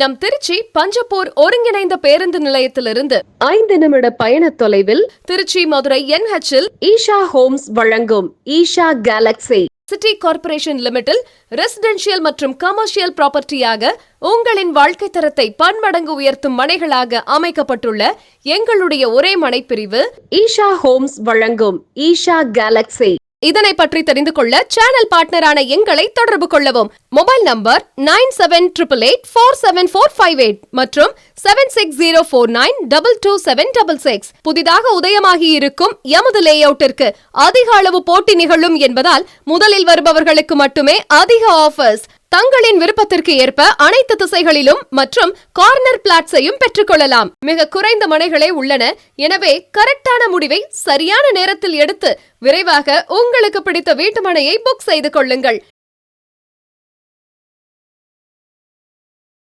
நம் திருச்சி பஞ்சப்பூர் ஒருங்கிணைந்த பேருந்து நிலையத்திலிருந்து 5 நிமிட பயண தொலைவில் திருச்சி மதுரை NH-இல் ஈஷா ஹோம்ஸ் வழங்கும் Isha Galaxy city corporation limited residential மற்றும் கமர்ஷியல் ப்ராப்பர்ட்டியாக உங்களின் வாழ்க்கை தரத்தை பன்மடங்கு உயர்த்தும் மனைகளாக அமைக்கப்பட்டுள்ள எங்களுடைய ஒரே மனைப்பிரிவு ஈஷா ஹோம்ஸ் வழங்கும் ஈஷா கேலக்ஸி. இதனை பற்றி தெரிந்து கொள்ள சேனல் பார்ட்னரான எங்களை தொடர்பு கொள்ளவும். மொபைல் நம்பர் 9788847458 மற்றும் 7604922766. புதிதாக உதயமாகி இருக்கும் எமது லேஅவுட்டிற்கு அதிக அளவு போட்டி நிகழும் என்பதால் முதலில் வருபவர்களுக்கு மட்டுமே அதிக ஆஃபர்ஸ். தங்களின் விருப்பத்திற்கு ஏற்ப அனைத்து திசைகளிலும் மற்றும் கார்னர் பிளாட்ஸையும் பெற்றுக்கொள்ளலாம். மிக குறைந்த மனைகளே உள்ளன. எனவே கரெக்டான முடிவை சரியான நேரத்தில் எடுத்து விரைவாக உங்களுக்கு பிடித்த வீட்டு மனையை புக் செய்து கொள்ளுங்கள்.